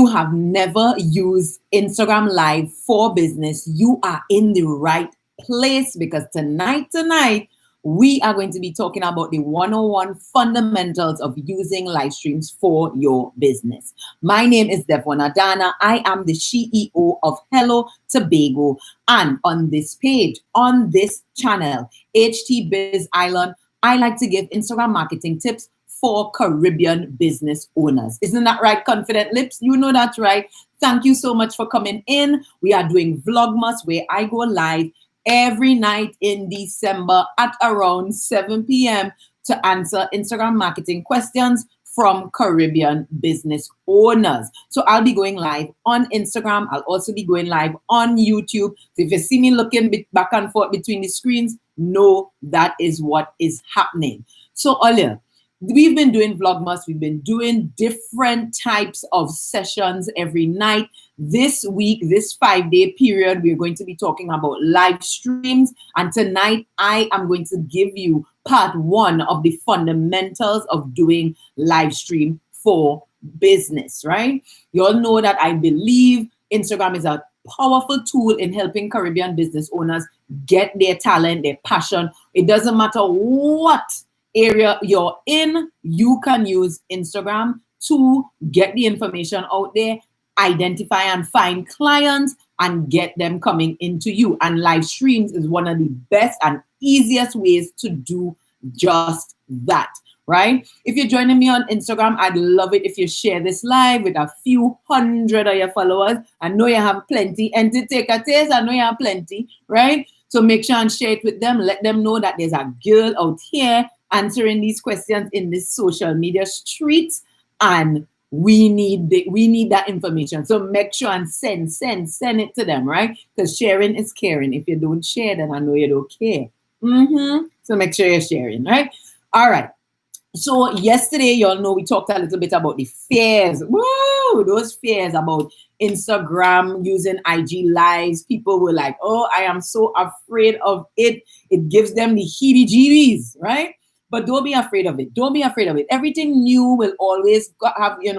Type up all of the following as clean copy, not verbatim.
you have never used Instagram Live for business, you are in the right place, because tonight, we are going to be talking about the 101 fundamentals of using live streams for your business. My name is Devon Adana. I am the CEO of Hello Tobago. And on this page, on this channel, HT Biz Island, I like to give Instagram marketing tips for Caribbean business owners. Isn't that right, Confident Lips? You know that's right. Thank you so much for coming in. We are doing Vlogmas, where I go live every night in December at around 7 p.m. to answer Instagram marketing questions from Caribbean business owners. So I'll be going live on Instagram. I'll also be going live on YouTube. So if you see me looking back and forth between the screens, know that is what is happening. So earlier, we've been doing Vlogmas. We've been doing different types of sessions every night. This week, this 5-day period, we're going to be talking about live streams. And tonight, I am going to give you part 1 of the fundamentals of doing live stream for business, right? You all know that I believe Instagram is a powerful tool in helping Caribbean business owners get their talent, their passion. It doesn't matter what area you're in, you can use Instagram to get the information out there, identify and find clients, and get them coming into you. And live streams is one of the best and easiest ways to do just that, right? If you're joining me on Instagram, I'd love it if you share this live with a few hundred of your followers. I know you have plenty, and to take a taste, I know you have plenty, right? So make sure and share it with them. Let them know that there's a girl out here answering these questions in this social media streets, and we need that information. So make sure and send it to them, right? Because sharing is caring. If you don't share, then I know you don't care. So make sure you're sharing, right? All right. So yesterday, y'all know we talked a little bit about the fears. Woo! Those fears about Instagram using IG Lives. People were like, oh, I am so afraid of it. It gives them the heebie-jeebies, right? But don't be afraid of it. Don't be afraid of it. Everything new will always have, give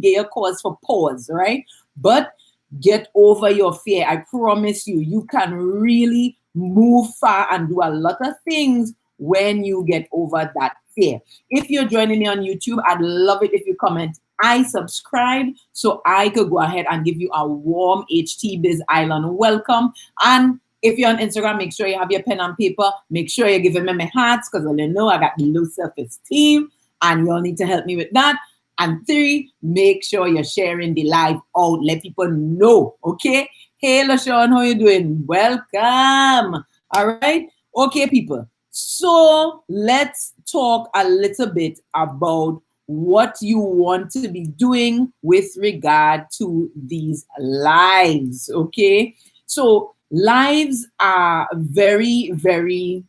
you cause for pause, right? But get over your fear. I promise you, you can really move far and do a lot of things when you get over that fear. If you're joining me on YouTube, I'd love it if you comment, I subscribe, so I could go ahead and give you a warm HT Biz Island welcome. And if you're on Instagram, make sure you have your pen and paper. Make sure you're giving me my hearts, because you know I got the low self-esteem, and you'll need to help me with that. And 3, make sure you're sharing the live out. Let people know, okay? Hey, LaShawn, how you doing? Welcome. All right? Okay, people. So let's talk a little bit about what you want to be doing with regard to these lives, okay? So lives are very, very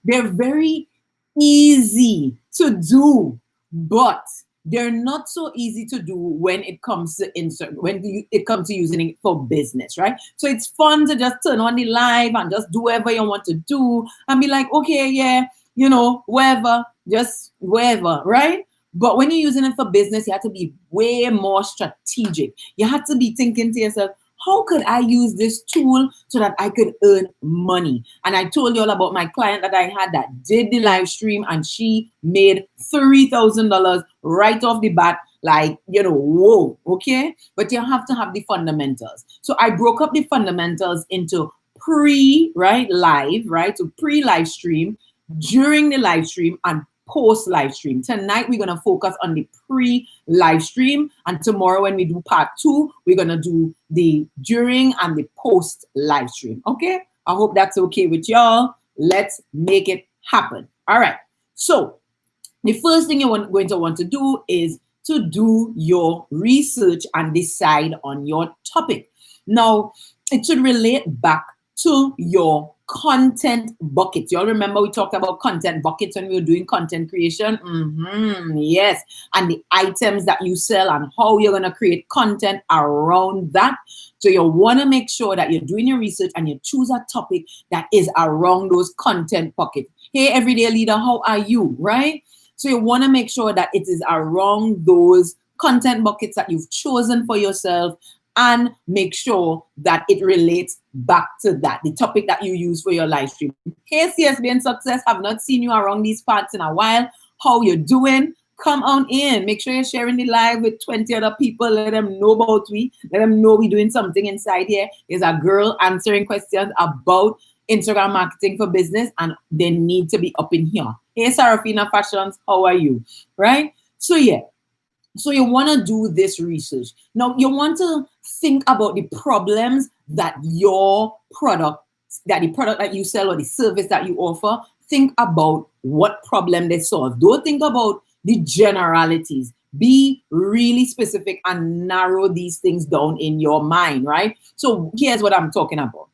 They're very easy to do, but they're not so easy to do when it comes to it comes to using it for business, right? So it's fun to just turn on the live and just do whatever you want to do and be like, okay, yeah, wherever, just wherever, right? But when you're using it for business, you have to be way more strategic. You have to be thinking to yourself, how could I use this tool so that I could earn money? And I told you all about my client that I had that did the live stream, and she made $3,000 right off the bat. Like, whoa, okay? But you have to have the fundamentals. So I broke up the fundamentals into live, right? So pre-live stream, during the live stream, and post-live stream. Tonight, we're going to focus on the pre-live stream. And tomorrow, when we do part 2, we're going to do the during and the post-live stream. Okay? I hope that's okay with y'all. Let's make it happen. All right. So the first thing you're going to want to do is to do your research and decide on your topic. Now, it should relate back to your content buckets. Y'all remember we talked about content buckets when we were doing content creation? Yes. And the items that you sell and how you're going to create content around that. So you want to make sure that you're doing your research and you choose a topic that is around those content buckets. Hey, everyday leader, how are you? Right? So you want to make sure that it is around those content buckets that you've chosen for yourself, and make sure that it relates back to that, the topic that you use for your live stream. Hey, CSB and Success, have not seen you around these parts in a while. How you doing? Come on in. Make sure you're sharing the live with 20 other people. Let them know about we. Let them know we're doing something inside here. There's a girl answering questions about Instagram marketing for business, and they need to be up in here. Hey, Sarafina Fashions, how are you? Right? So yeah. So you want to do this research. Now, you want to think about the problems that your product, that the product that you sell or the service that you offer, think about what problem they solve. Don't think about the generalities. Be really specific and narrow these things down in your mind, right? So here's what I'm talking about.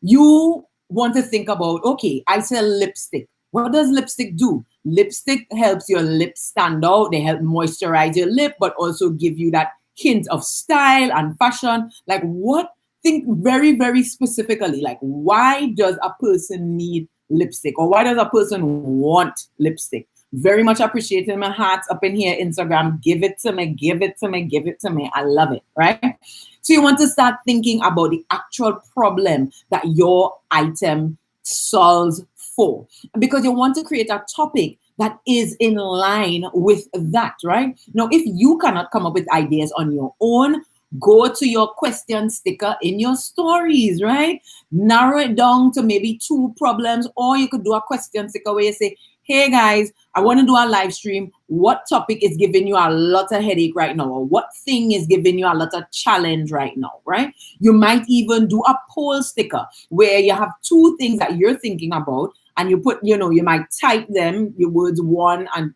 You want to think about, okay, I sell lipstick. What does lipstick do? Lipstick helps your lips stand out. They help moisturize your lip, but also give you that hint of style and fashion. Like what? Think very, very specifically. Like, why does a person need lipstick? Or why does a person want lipstick? Very much appreciating my hearts up in here, Instagram. Give it to me, give it to me, give it to me. I love it, right? So you want to start thinking about the actual problem that your item solves for, because you want to create a topic that is in line with that, right? Now, if you cannot come up with ideas on your own, go to your question sticker in your stories, right? Narrow it down to maybe 2 problems, or you could do a question sticker where you say, hey guys, I want to do a live stream. What topic is giving you a lot of headache right now? Or what thing is giving you a lot of challenge right now, right? You might even do a poll sticker where you have 2 things that you're thinking about, and you put, you might type them, your words one, and,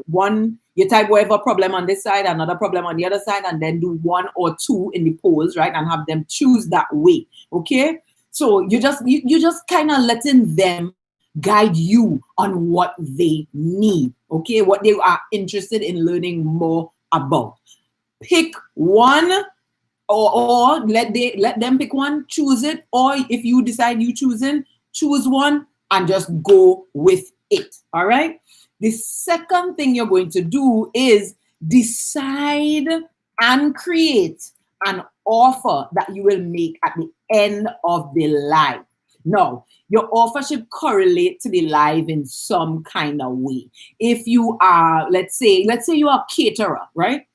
one, you type whatever problem on this side, another problem on the other side, and then do 1 or 2 in the polls, right? And have them choose that way, okay? So you just kind of letting them guide you on what they need, okay? What they are interested in learning more about. Pick one, or let them pick one, choose it, or if you decide you choose one and just go with it, all right? The second thing you're going to do is decide and create an offer that you will make at the end of the live. Now, your offer should correlate to the live in some kind of way. If you are, let's say you are a caterer, right?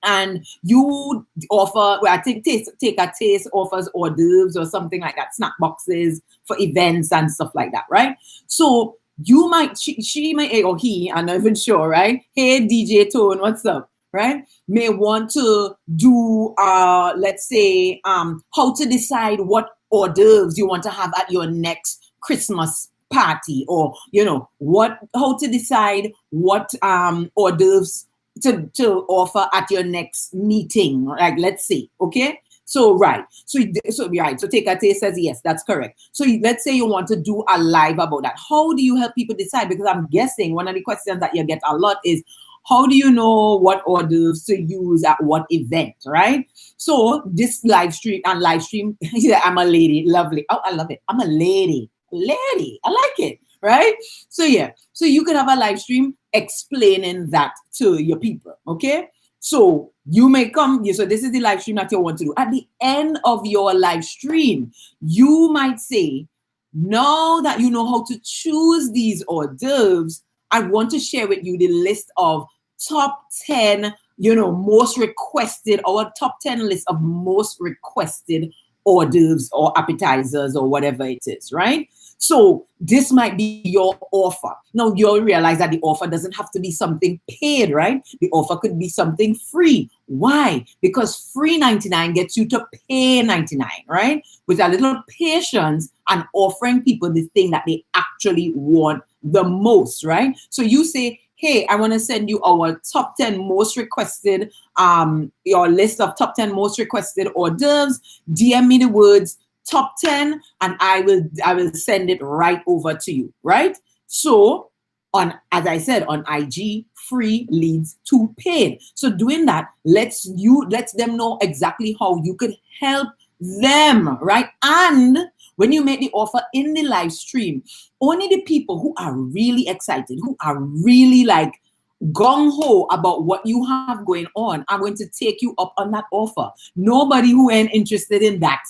And you offer, well, I think take a taste offers hors d'oeuvres or something like that, snack boxes for events and stuff like that, right? So you might, she might, or he, I'm not even sure, right? Hey, DJ Tone, what's up, right? May want to do, let's say, how to decide what hors d'oeuvres you want to have at your next Christmas party, or, how to decide what hors d'oeuvres to offer at your next meeting, like, let's say, okay? So, right. So take a taste says, yes, that's correct. So let's say you want to do a live about that. How do you help people decide? Because I'm guessing one of the questions that you get a lot is, how do you know what hors d'oeuvres to use at what event, right? So this live stream, yeah, I'm a lady, lovely. Oh, I love it. I'm a lady, I like it, right? So yeah, so you could have a live stream explaining that to your people, okay? So you may come, so this is the live stream that you want to do. At the end of your live stream, you might say, now that you know how to choose these hors d'oeuvres, I want to share with you the list of top 10, most requested, or top 10 list of most requested hors d'oeuvres or appetizers or whatever it is, right? So this might be your offer. Now you'll realize that the offer doesn't have to be something paid, right? The offer could be something free. Why? Because free 99 gets you to pay 99, right? With a little patience and offering people the thing that they actually want the most, right? So you say, hey, I want to send you our top 10 most requested, your list of top 10 most requested hors d'oeuvres. DM me the words top 10 and I will send it right over to you, right? So as I said, on IG, free leads to paid. So doing that lets them know exactly how you could help them, right? And when you make the offer in the live stream, only the people who are really excited, who are really like, gung-ho about what you have going on are going to take you up on that offer. Nobody who ain't interested in that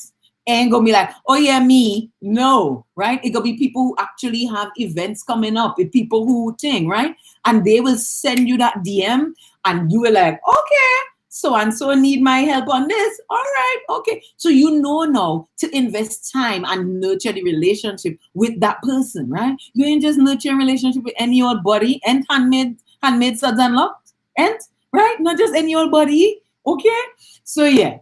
ain't gonna be like, oh yeah, me. No, right? It gonna be people who actually have events coming up, with people who think, right? And they will send you that DM and you will like, okay, so and so need my help on this. All right, okay. So you know now to invest time and nurture the relationship with that person, right? You ain't just nurturing relationship with any old body and handmade suds and locks, and right? Not just any old body. Okay. So yeah.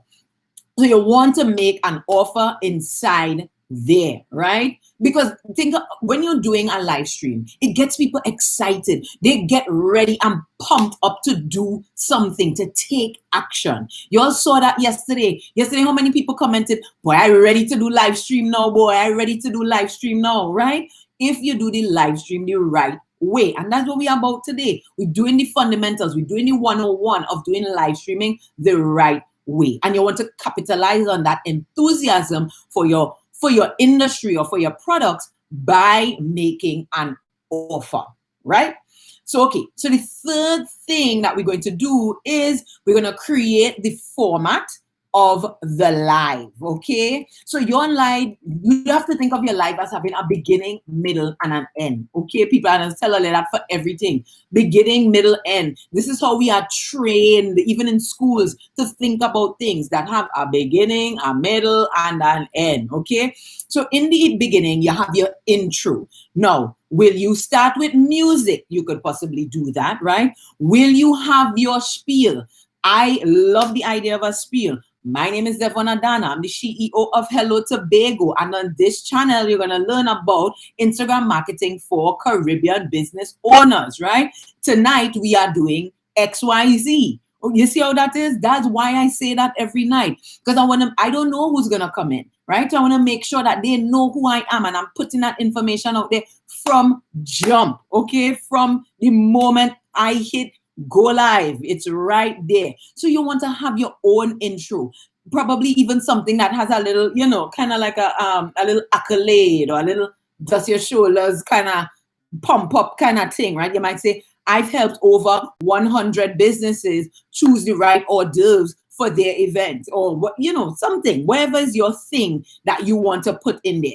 So you want to make an offer inside there, right? Because think when you're doing a live stream, it gets people excited. They get ready and pumped up to do something, to take action. You all saw that yesterday. Yesterday, how many people commented, boy, I'm ready to do live stream now, boy. I'm ready to do live stream now, right? If you do the live stream the right way, and that's what we're about today. We're doing the fundamentals. We're doing the 101 of doing live streaming the right way, and you want to capitalize on that enthusiasm for your industry or for your products by making an offer, right? So okay, so the third thing that we're going to do is we're going to create the format of the live. Okay, so your live, you have to think of your live as having a beginning, middle, and an end. Okay, people, and I'll tell you that for everything: beginning, middle, end. This is how we are trained, even in schools, to think about things that have a beginning, a middle, and an end. Okay, so in the beginning, you have your intro. Now, will you start with music? You could possibly do that, right? Will you have your spiel? I love the idea of a spiel. My name is Devon Adana. I'm the CEO of Hello Tobago. And on this channel, you're going to learn about Instagram marketing for Caribbean business owners, right? Tonight, we are doing XYZ. Oh, you see how that is? That's why I say that every night. Because I don't know who's going to come in, right? So I want to make sure that they know who I am. And I'm putting that information out there from jump, okay? From the moment I hit go live, it's right there. So you want to have your own intro, probably even something that has a little, kind of like a little accolade or a little dust your shoulders kind of pump up kind of thing, right? You might say, I've helped over 100 businesses choose the right hors d'oeuvres for their event, or what, something, whatever is your thing that you want to put in there.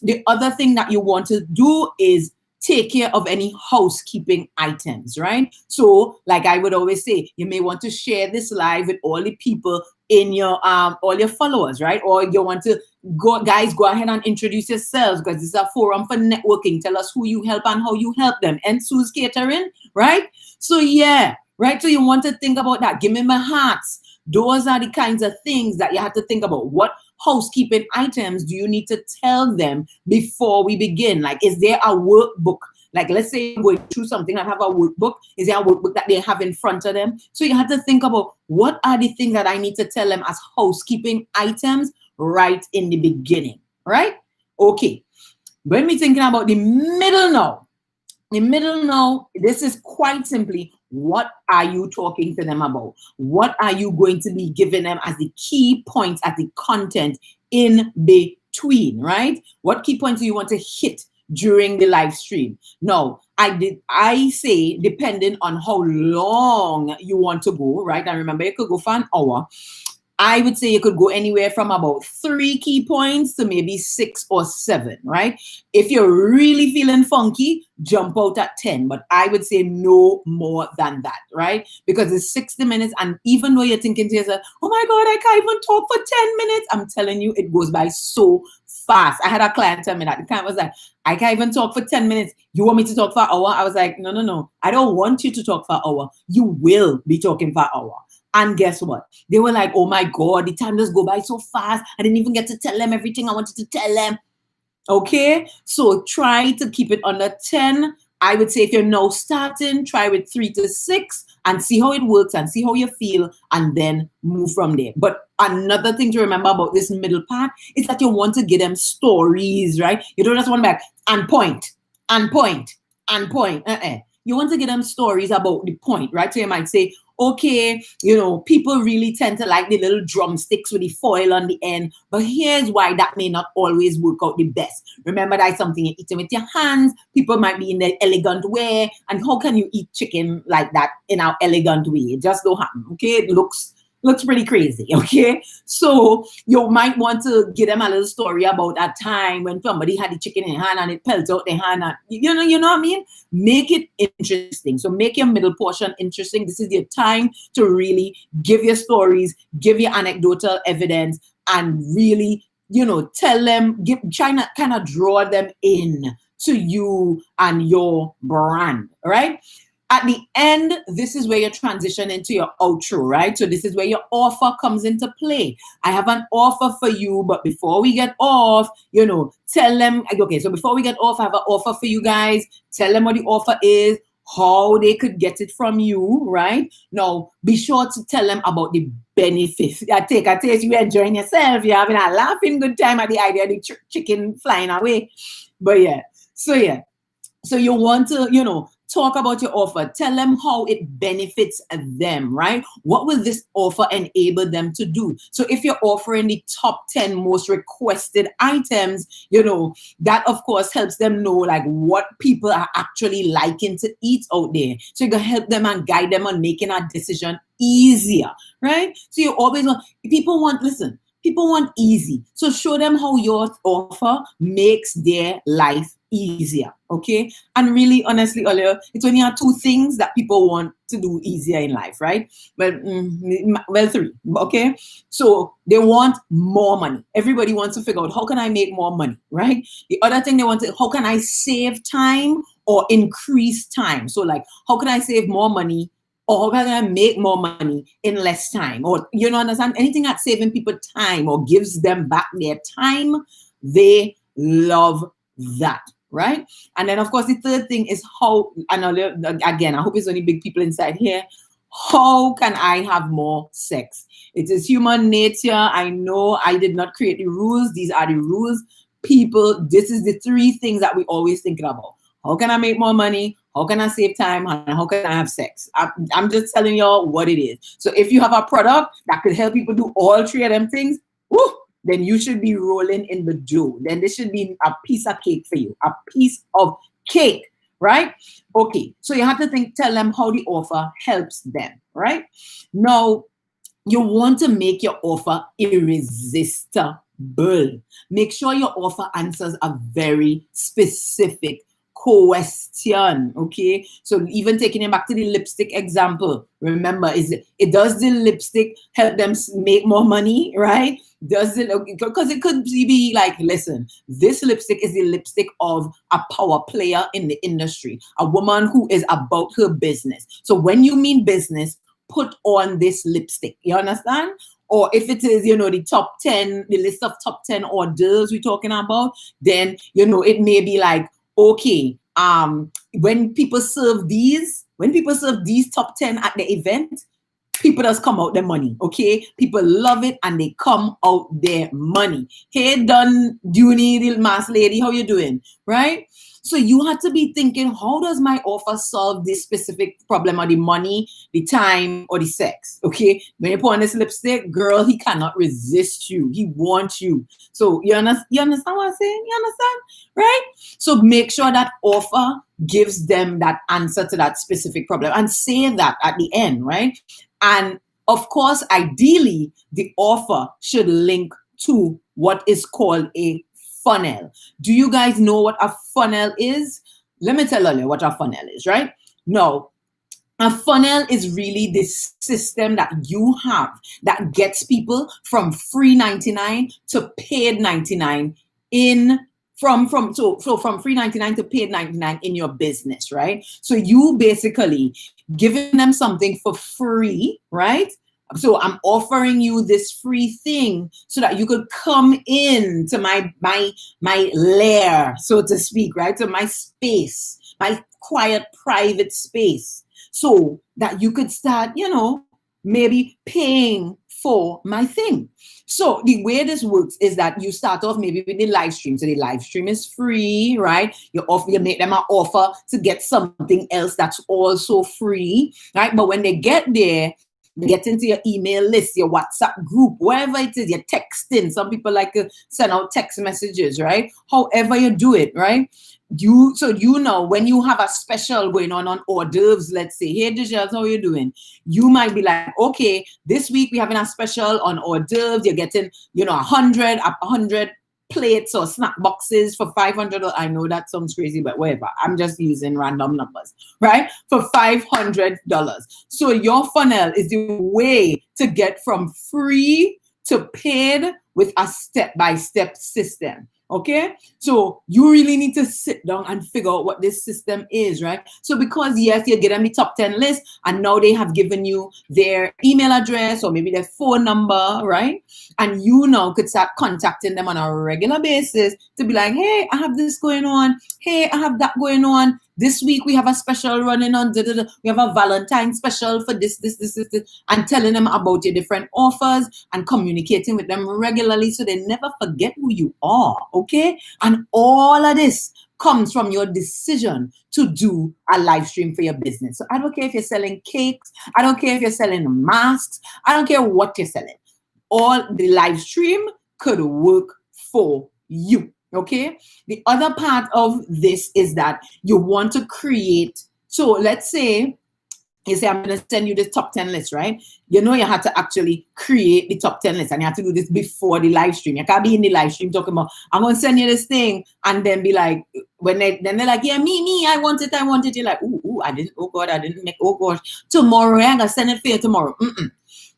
The other thing that you want to do is take care of any housekeeping items, right? So, like I would always say, you may want to share this live with all the people in your all your followers, right? Or you want to go ahead and introduce yourselves, because this is a forum for networking. Tell us who you help and how you help them. And Sue's Catering, right? So yeah, right. So you want to think about that. Give me my hearts. Those are the kinds of things that you have to think about. What housekeeping items do you need to tell them before we begin? Like, is there a workbook? Like, let's say you're going through something and have a workbook. Is there a workbook that they have in front of them? So you have to think about, what are the things that I need to tell them as housekeeping items right in the beginning, right? Okay. When we're thinking about the middle now, this is quite simply, what are you talking to them about? What are you going to be giving them as the key points, as the content in between, right? What key points do you want to hit during the live stream? Now, I say, depending on how long you want to go, right? And remember, you could go for an hour. I would say you could go anywhere from about 3 key points to maybe 6 or 7, right? If you're really feeling funky, jump out at 10, but I would say no more than that, right? Because it's 60 minutes, and even though you're thinking to yourself, oh my God, I can't even talk for 10 minutes, I'm telling you, it goes by so fast. I had a client tell me that. The client was like, I can't even talk for 10 minutes. You want me to talk for an hour? I was like, no. I don't want you to talk for an hour. You will be talking for an hour. And guess what? They were like, oh my God, the time does go by so fast. I didn't even get to tell them everything I wanted to tell them. Okay, so try to keep it under 10. I would say if you're now starting, try with 3 to 6 and see how it works and see how you feel, and then move from there. But another thing to remember about this middle part is that you want to give them stories, right? You don't just want back and point. you want to give them stories about the point, right? So you might say, okay, people really tend to like the little drumsticks with the foil on the end, but here's why that may not always work out the best. Remember, that's something you're eating with your hands. People might be in the elegant way, and how can you eat chicken like that in an elegant way? It just don't happen, okay? It looks pretty crazy, okay? So you might want to give them a little story about a time when somebody had the chicken in their hand and it pelted out their hand. And, you know what I mean? Make it interesting. So make your middle portion interesting. This is your time to really give your stories, give your anecdotal evidence, and really, tell them, try to kind of draw them in to you and your brand, right? At the end, this is where you transition into your outro, right? So this is where your offer comes into play. I have an offer for you, but before we get off, tell them, okay, so before we get off, I have an offer for you guys. Tell them what the offer is, how they could get it from you, right? Now, be sure to tell them about the benefits. Take a taste, you're enjoying yourself, you're having a laughing good time at the idea of the chicken flying away. But so you want to, talk about your offer. Tell them how it benefits them, right? What will this offer enable them to do? So if you're offering the top 10 most requested items, that of course helps them know like what people are actually liking to eat out there. So you can help them and guide them on making a decision easier, right? So you always want, people want easy. So show them how your offer makes their life easier, okay? And really, honestly, Olio, it's only two things that people want to do easier in life, right? Well, three, okay? So they want more money. Everybody wants to figure out, how can I make more money, right? The other thing they want to, how can I save time or increase time? So like, how can I save more money? Or how can I make more money in less time? Or, understand? Anything that's saving people time or gives them back their time, they love that, right? And then, of course, the third thing is how, and again, I hope it's only big people inside here, how can I have more sex? It is human nature. I know I did not create the rules. These are the rules. People, this is the three things that we always think about. How can I make more money? How can I save time? And how can I have sex? I'm just telling y'all what it is. So if you have a product that could help people do all three of them things, then you should be rolling in the dough. Then this should be a piece of cake for you. A piece of cake, right? Okay, so you have to tell them how the offer helps them, right? Now, you want to make your offer irresistible. Make sure your offer answers a very specific question, okay? So even taking it back to the lipstick example, remember, does the lipstick help them make more money, right? Does it, because it could be like, listen, this lipstick is the lipstick of a power player in the industry, a woman who is about her business. So when you mean business, put on this lipstick, you understand? Or if it is, the top 10, the list of top 10 orders we're talking about, then, it may be like, okay, when people serve these top 10 at the event, people just come out their money, okay? People love it and they come out their money. Hey, done, Junie, little mass lady, how you doing, right? So you have to be thinking, how does my offer solve this specific problem, or the money, the time, or the sex, okay? When you put on this lipstick, girl, he cannot resist you. He wants you. So you understand what I'm saying? You understand, right? So make sure that offer gives them that answer to that specific problem, and say that at the end, right? And of course, ideally, the offer should link to what is called a funnel. Do you guys know what a funnel is? Let me tell you what a funnel is, right? No, a funnel is really this system that you have that gets people from free 99 to paid 99 from free 99 to paid 99 in your business, right? So you basically giving them something for free, right? So I'm offering you this free thing so that you could come in to my lair, so to speak, right? To my space, my quiet, private space, so that you could start, maybe paying for my thing. So the way this works is that you start off maybe with the live stream. So the live stream is free, right? You make them an offer to get something else that's also free, right? But when they get there, they get into your email list, your WhatsApp group, wherever it is, you're texting. Some people like to send out text messages, right? However you do it, right? You know when you have a special going on hors d'oeuvres, let's say, hey Dijaz, how you doing? You might be like, okay, this week we're having a special on hors d'oeuvres. You're getting, 100 plates or snack boxes for $500. I know that sounds crazy, but whatever. I'm just using random numbers, right? For $500. So your funnel is the way to get from free to paid with a step-by-step system. Okay, so you really need to sit down and figure out what this system is, right? So because yes, you get them the top 10 list, and now they have given you their email address or maybe their phone number, right? And you now could start contacting them on a regular basis to be like, hey, I have this going on. Hey, I have that going on. This week we have a special running on. We have a Valentine special for this, and telling them about your different offers and communicating with them regularly so they never forget who you are. Okay, and all of this comes from your decision to do a live stream for your business. So I don't care if you're selling cakes, I don't care if you're selling masks, I don't care what you're selling. All the live stream could work for you. Okay. The other part of this is that you want to create. So let's say you say, I'm going to send you the top 10 list, right? You have to actually create the top 10 list, and you have to do this before the live stream. You can't be in the live stream talking about, I'm going to send you this thing, and then be like, then they're like, yeah, me, I want it. You're like, I didn't make, oh gosh, tomorrow, I'm going to send it for you tomorrow.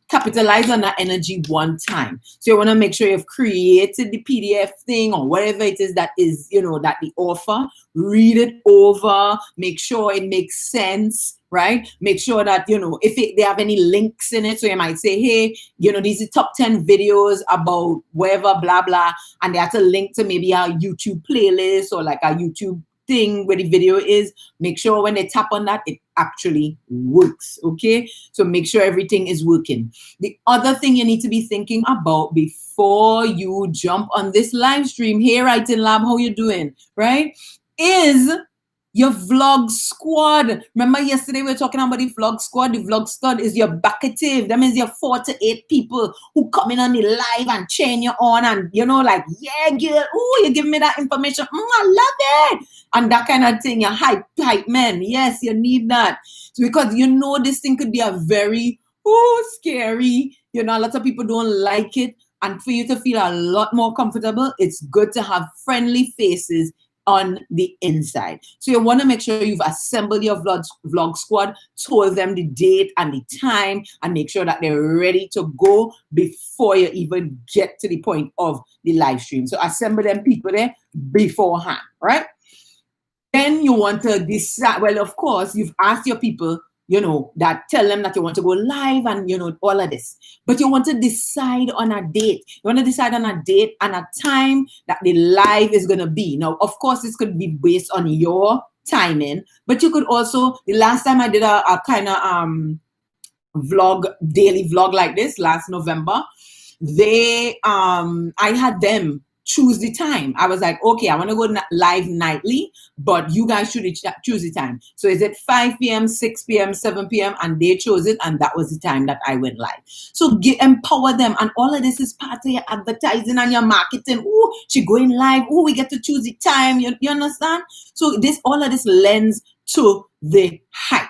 Capitalize on that energy one time. So you want to make sure you've created the PDF thing or whatever it is that is, that the offer, read it over, make sure it makes sense, right? Make sure that, if they have any links in it. So you might say, hey, these are top 10 videos about whatever, blah, blah. And they have to link to maybe a YouTube playlist or like a YouTube thing where the video is. Make sure when they tap on that, it actually works. Okay, so make sure everything is working. The other thing you need to be thinking about before you jump on this live stream, hey Writing Lab, how you doing, right, is your vlog squad. Remember yesterday we were talking about the vlog squad. The vlog squad is your bucketive. That means your 4 to 8 people who come in on the live and chain you on and, like, yeah, girl, oh, you give me that information. I love it. And that kind of thing. You're hype man. Yes, you need that. So because this thing could be a very, scary. A lot of people don't like it. And for you to feel a lot more comfortable, it's good to have friendly faces on the inside. So you want to make sure you've assembled your vlog squad, told them the date and the time, and make sure that they're ready to go before you even get to the point of the live stream. So assemble them people there beforehand, right? Then you want to decide, well, of course, you've asked your people, that tell them that you want to go live and, all of this. But you want to decide on a date. You want to decide on a date and a time that the live is going to be. Now, of course, this could be based on your timing, but you could also, the last time I did a kind of daily vlog like this last November, I had them choose the time. I was like, okay, I want to go live nightly, but you guys should choose the time. So is it 5 p.m., 6 p.m., 7 p.m.? And they chose it, and that was the time that I went live. So empower them, and all of this is part of your advertising and your marketing. Oh, she going live. Oh, we get to choose the time. You understand? So all of this lends to the hype.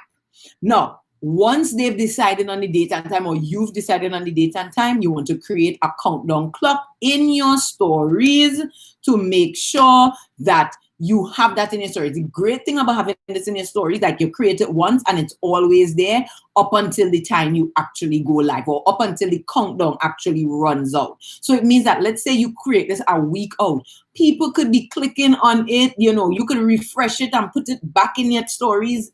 Now, once they've decided on the date and time, or you've decided on the date and time, you want to create a countdown clock in your stories to make sure that you have that in your stories. The great thing about having this in your stories, like you create it once and it's always there up until the time you actually go live, or up until the countdown actually runs out. So it means that, let's say you create this a week out, people could be clicking on it, you could refresh it and put it back in your stories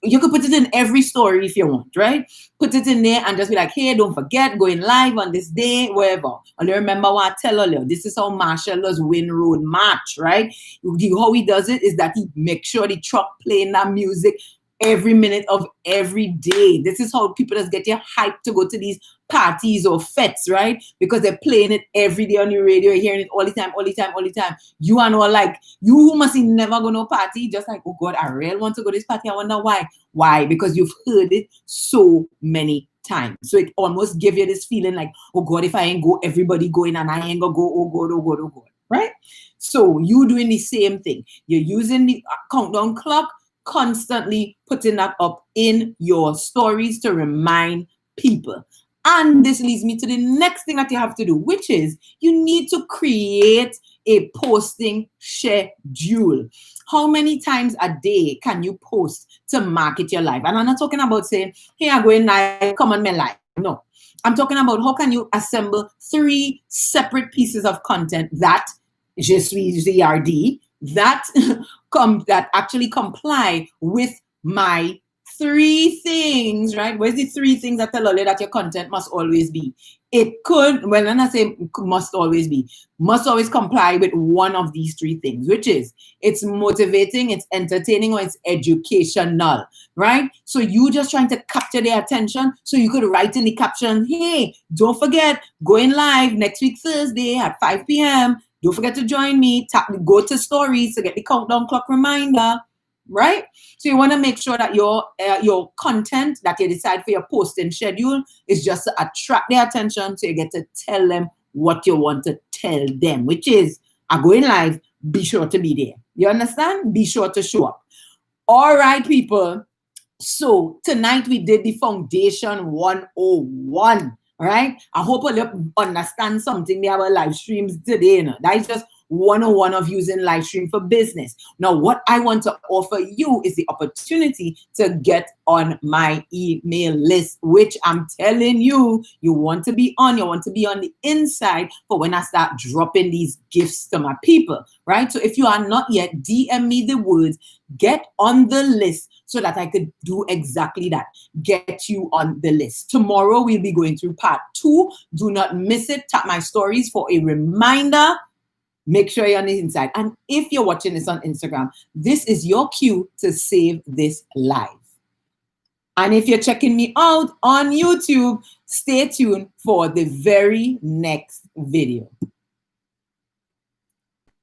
you could put it in every story if you want, right? Put it in there and just be like, hey, don't forget, going live on this day, wherever. And remember what I tell earlier, this is how Marshall does Win Road March, right? How he does it is that he makes sure the truck playing that music every minute of every day. This is how people just get you hyped to go to these parties or fetes, right? Because they're playing it every day on your radio, you're hearing it all the time, all the time, all the time. You are not like, you who must never go to a party, just like, oh God, I really want to go to this party. I wonder why. Why? Because you've heard it so many times. So it almost gives you this feeling like, oh God, if I ain't go, everybody going and I ain't gonna go, oh God, oh God, oh God, right? So you doing the same thing. You're using the countdown clock, constantly putting that up in your stories to remind people. And this leads me to the next thing that you have to do, which is you need to create a posting schedule. How many times a day can you post to market your life? And I'm not talking about saying, hey, I'm going live, come on my live. No, I'm talking about how can you assemble 3 separate pieces of content that je suis ZRD, that that actually comply with my 3 things, right? Where's the 3 things that tell you that your content must always be? It could, well, when I say must always be, must always comply with one of these 3 things, which is it's motivating, it's entertaining, or it's educational, right? So you just trying to capture their attention. So you could write in the caption, hey, don't forget, going live next week, Thursday at 5 p.m. Don't forget to join me. Go to stories to get the countdown clock reminder, right? So you want to make sure that your content that you decide for your posting schedule is just to attract their attention, so you get to tell them what you want to tell them, which is, I'm going live, be sure to be there. You understand? Be sure to show up. All right, people. So tonight we did the Foundation 101. All right. I hope you understand something there about live streams today. You know? That is just 101 of using live stream for business. Now, what I want to offer you is the opportunity to get on my email list, which I'm telling you, you want to be on. You want to be on the inside for when I start dropping these gifts to my people, right? So if you are not yet, DM me the words, get on the list, so that I could do exactly that, get you on the list. Tomorrow, we'll be going through part 2. Do not miss it. Tap my stories for a reminder. Make sure you're on the inside. And if you're watching this on Instagram, this is your cue to save this live. And if you're checking me out on YouTube, stay tuned for the very next video.